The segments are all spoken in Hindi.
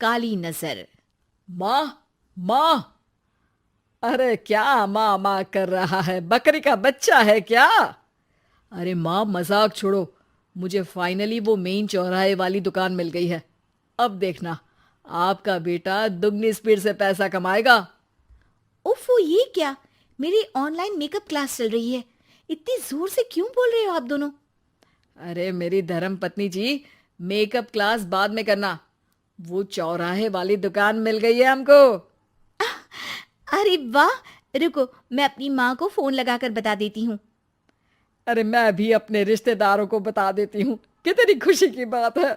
काली नजर। माँ, माँ। अरे क्या माँ माँ कर रहा है? बकरी का बच्चा है क्या? अरे माँ, मजाक छोड़ो। मुझे फाइनली वो मेन चौराहे वाली दुकान मिल गई है। अब देखना, आपका बेटा दुगनी स्पीड से पैसा कमाएगा। ओफो, ये क्या? मेरी ऑनलाइन मेकअप क्लास चल रही है। इतनी जोर से क्यों बोल रहे हो आप दोनों? अरे मेरी धर्म पत्नी जी, मेकअप क्लास बाद में करना। वो चौराहे वाली दुकान मिल गई है हमको। अरे वाह! रुको, मैं अपनी माँ को फोन लगाकर बता देती हूँ। अरे मैं भी अपने रिश्तेदारों को बता देती हूँ। कितनी खुशी की बात है।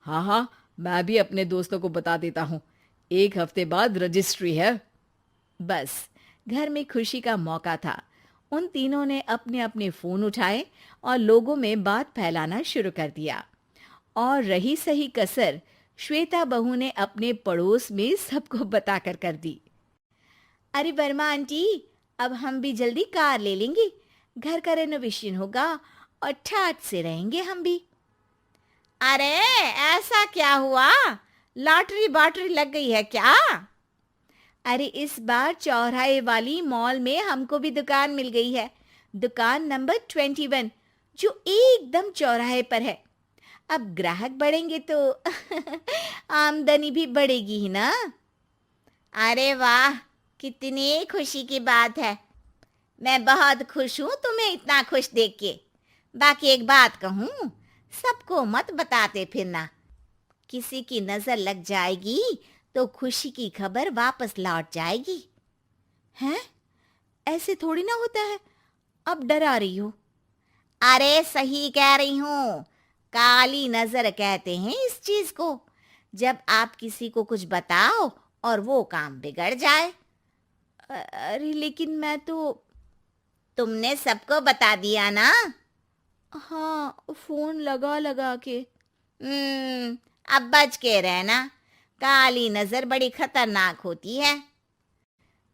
हाँ हाँ, मैं भी अपने दोस्तों को बता देता हूँ। 1 हफ्ते बाद रजिस्ट्री है। बस, घर में खुशी का मौका था। उन तीनों ने अपने अपने फोन उठाए और लोगों में बात फैलाना शुरू कर दिया। और रही सही कसर, श्वेता बहू ने अपने पड़ोस में सबको बताकर कर दी। अरे वर्मा आंटी, अब हम भी जल्दी कार ले लेंगे। घर का रेनोवेशन होगा और ठाट से रहेंगे हम भी। अरे, ऐसा क्या हुआ? लॉटरी बाटरी लग गई है क्या? अरे, इस बार चौराहे वाली मॉल में हमको भी दुकान मिल गई है। दुकान नंबर 21, जो एकदम चौराहे पर है। अब ग्राहक बढ़ेंगे तो आमदनी भी बढ़ेगी ही ना। अरे वाह, कितनी खुशी की बात है। मैं बहुत खुश हूँ तुम्हें इतना खुश देख के। बाकी एक बात कहूँ, सबको मत बताते फिरना। किसी की नजर लग जाएगी तो खुशी की खबर वापस लौट जाएगी। हैं? ऐसे थोड़ी ना होता है। अब डरा रही हो। अरे सही कह रही हूँ। काली नजर कहते हैं इस चीज को, जब आप किसी को कुछ बताओ और वो काम बिगड़ जाए। अरे लेकिन मैं तो। तुमने सबको बता दिया ना? हाँ, फोन लगा लगा के। अब बच के रहना। काली नजर बड़ी खतरनाक होती है।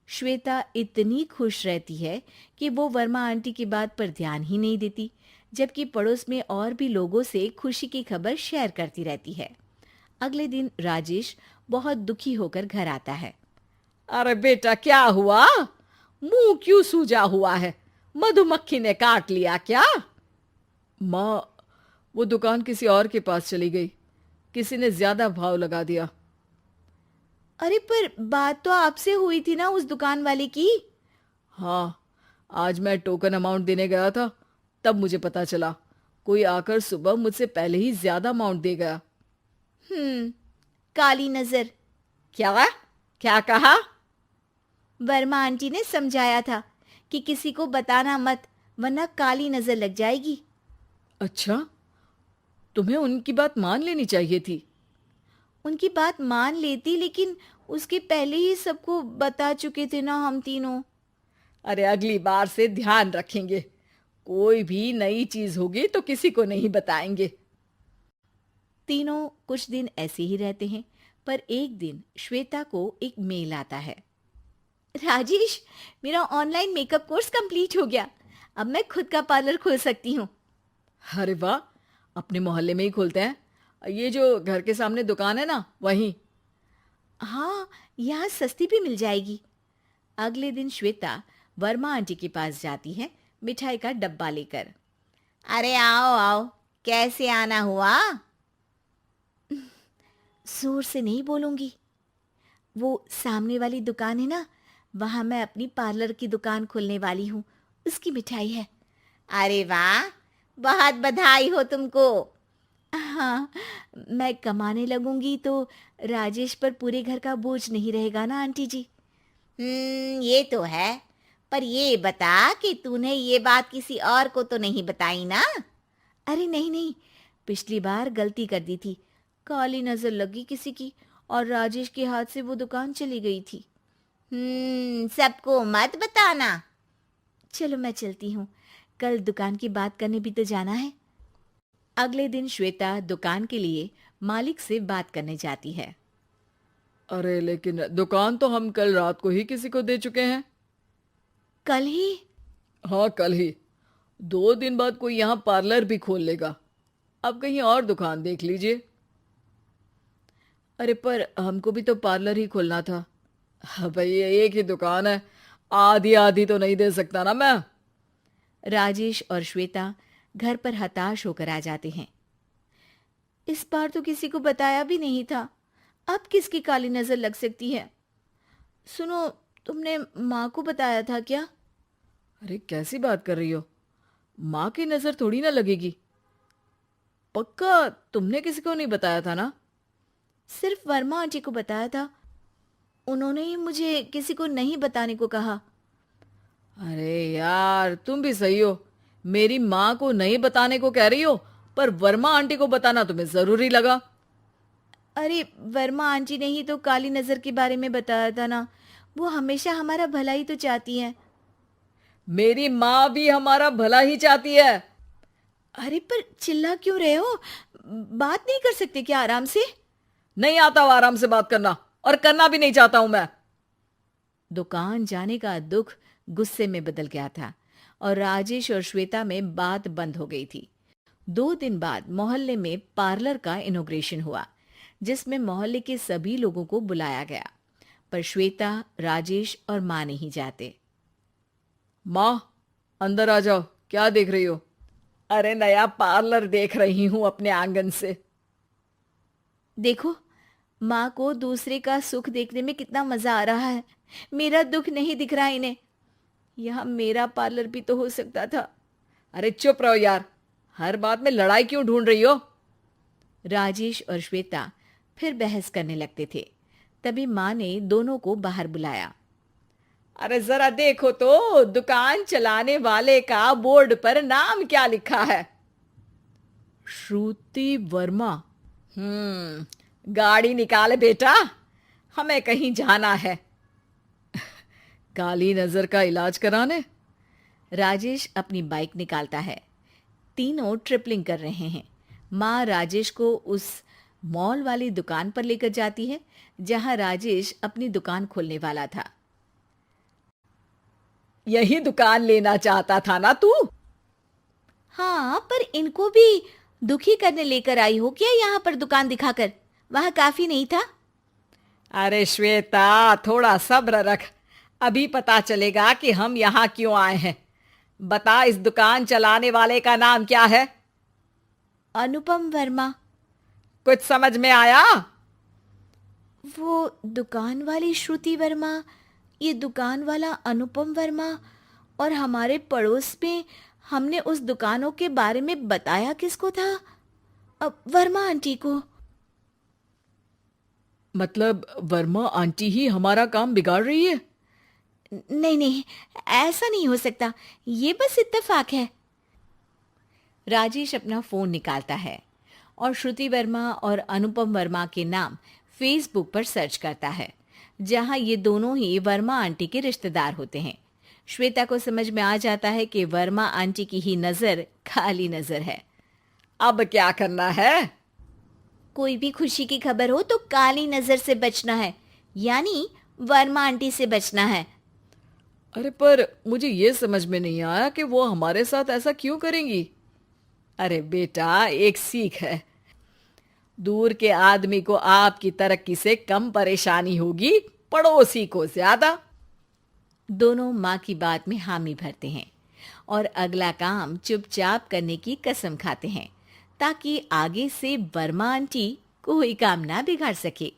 श्वेता इतनी खुश रहती है कि वो वर्मा आंटी की बात पर ध्यान ही नहीं देती, जबकि पड़ोस में और भी लोगों से खुशी की खबर शेयर करती रहती है। अगले दिन राजेश बहुत दुखी होकर घर आता है। अरे बेटा, क्या हुआ? मुंह क्यों सूजा हुआ है? मधुमक्खी ने काट लिया क्या? माँ, वो दुकान किसी और के पास चली गई। किसी ने ज्यादा भाव लगा दिया। अरे पर बात तो आपसे हुई थी ना उस दुकान वाले की। हाँ, आज मैं टोकन अमाउंट देने गया था, तब मुझे पता चला। कोई आकर सुबह मुझसे पहले ही ज्यादा अमाउंट दे गया। हम्म, काली नजर। क्या? क्या कहा? वर्मा आंटी ने समझाया था कि किसी को बताना मत, वरना काली नजर लग जाएगी। अच्छा, तुम्हें उनकी बात मान लेनी चाहिए थी। उनकी बात मान लेती, लेकिन उसके पहले ही सबको बता चुके थे ना हम तीनों। अरे अगली बार से ध्यान रखेंगे। कोई भी नई चीज होगी तो किसी को नहीं बताएंगे। तीनों कुछ दिन ऐसे ही रहते हैं, पर एक दिन श्वेता को एक मेल आता है। राजेश, मेरा ऑनलाइन मेकअप कोर्स कंप्लीट हो गया। अब मैं खुद का पार्लर खोल सकती हूँ। अरे वाह, अपने मोहल्ले में ही खोलते हैं। ये जो घर के सामने दुकान है ना, वहीं। हाँ, यहाँ सस्ती भी मिल जाएगी। अगले दिन श्वेता वर्मा आंटी के पास जाती है, मिठाई का डब्बा लेकर। अरे आओ आओ, कैसे आना हुआ? जोर से नहीं बोलूंगी। वो सामने वाली दुकान है ना, वहां मैं अपनी पार्लर की दुकान खोलने वाली हूँ। उसकी मिठाई है। अरे वाह, बहुत बधाई हो तुमको। हाँ, मैं कमाने लगूंगी तो राजेश पर पूरे घर का बोझ नहीं रहेगा ना आंटी जी। ये तो है। पर ये बता कि तूने ये बात किसी और को तो नहीं बताई ना? अरे नहीं नहीं, पिछली बार गलती कर दी थी। काली नजर लगी किसी की और राजेश के हाथ से वो दुकान चली गई थी। सबको मत बताना। चलो मैं चलती हूँ, कल दुकान की बात करने भी तो जाना है। अगले दिन श्वेता दुकान के लिए मालिक से बात करने जाती है। अरे लेकिन दुकान तो हम कल रात को ही किसी को दे चुके हैं। कल ही? हाँ, कल ही। 2 दिन बाद कोई यहाँ पार्लर भी खोल लेगा। अब कहीं और दुकान देख लीजिए। अरे पर हमको भी तो पार्लर ही खोलना था। हाँ भाई, ये एक ही दुकान है, आधी आधी तो नहीं दे सकता ना मैं। राजेश और श्वेता घर पर हताश होकर आ जाते हैं। इस बार तो किसी को बताया भी नहीं था, अब किसकी काली नजर लग सकती है। सुनो, तुमने माँ को बताया था क्या? अरे कैसी बात कर रही हो, माँ की नजर थोड़ी ना लगेगी। पक्का तुमने किसी को नहीं बताया था ना? सिर्फ वर्मा आंटी को बताया था, उन्होंने ही मुझे किसी को नहीं बताने को कहा। अरे यार, तुम भी सही हो, मेरी माँ को नहीं बताने को कह रही हो, पर वर्मा आंटी को बताना तुम्हें जरूरी लगा। अरे वर्मा आंटी ने ही तो काली नजर के बारे में बताया था ना, वो हमेशा हमारा भला ही तो चाहती हैं। मेरी माँ भी हमारा भला ही चाहती है। अरे पर चिल्ला क्यों रहे हो? बात नहीं कर सकते क्या आराम से? नहीं आता वो आराम से बात करना, और करना भी नहीं चाहता हूं मैं। दुकान जाने का दुख गुस्से में बदल गया था और राजेश और श्वेता में बात बंद हो गई थी। 2 दिन बाद मोहल्ले में पार्लर का इनॉग्रेशन हुआ, जिसमें मोहल्ले के सभी लोगों को बुलाया गया, पर श्वेता, राजेश और माँ नहीं जाते। माँ, अंदर आ जाओ, क्या देख रही हो? अरे नया पार्लर देख रही हूं अपने आंगन से। देखो, माँ को दूसरे का सुख देखने में कितना मजा आ रहा है, मेरा दुख नहीं दिख रहा इन्हें। यहाँ मेरा पार्लर भी तो हो सकता था। अरे चुप रहो यार, हर बात में लड़ाई क्यों ढूंढ रही हो? राजेश और श्वेता फिर बहस करने लगते थे। तभी माँ ने दोनों को बाहर बुलाया। अरे जरा देखो तो, दुकान चलाने वाले का बोर्ड पर नाम क्या लिखा है? श्रुति वर्मा। गाड़ी निकाले बेटा, हमें कहीं जाना है। काली नजर का इलाज कराने? राजेश अपनी बाइक निकालता है। तीनों ट्रिपलिंग कर रहे हैं। माँ राजेश को उस मॉल वाली दुकान पर लेकर जाती है जहां राजेश अपनी दुकान खोलने वाला था। यही दुकान लेना चाहता था ना तू? हाँ, पर इनको भी दुखी करने लेकर आई हो क्या यहाँ पर दुकान दिखाकर? वहां काफी नहीं था? अरे श्वेता, थोड़ा सब्र रख, अभी पता चलेगा कि हम यहाँ क्यों आए हैं। बता, इस दुकान चलाने वाले का नाम क्या है? अनुपम वर्मा। कुछ समझ में आया? वो दुकान वाली श्रुति वर्मा, ये दुकान वाला अनुपम वर्मा, और हमारे पड़ोस में हमने उस दुकानों के बारे में बताया किसको था? अब वर्मा आंटी को। मतलब वर्मा आंटी ही हमारा काम बिगाड़ रही है? नहीं नहीं, ऐसा नहीं हो सकता, ये बस इत्तेफाक है। राजेश अपना फोन निकालता है और श्रुति वर्मा और अनुपम वर्मा के नाम फेसबुक पर सर्च करता है, जहां ये दोनों ही वर्मा आंटी के रिश्तेदार होते हैं। श्वेता को समझ में आ जाता है कि वर्मा आंटी की ही नजर खाली नजर है। अब क्या करना है? कोई भी खुशी की खबर हो तो काली नजर से बचना है, यानी वर्मा आंटी से बचना है। अरे पर मुझे ये समझ में नहीं आया कि वो हमारे साथ ऐसा क्यों करेंगी। अरे बेटा, एक सीख है, दूर के आदमी को आपकी तरक्की से कम परेशानी होगी, पड़ोसी को ज्यादा। दोनों माँ की बात में हामी भरते हैं और अगला काम चुपचाप करने की कसम खाते हैं, ताकि आगे से वर्मा आंटी कोई काम ना बिगाड़ सके।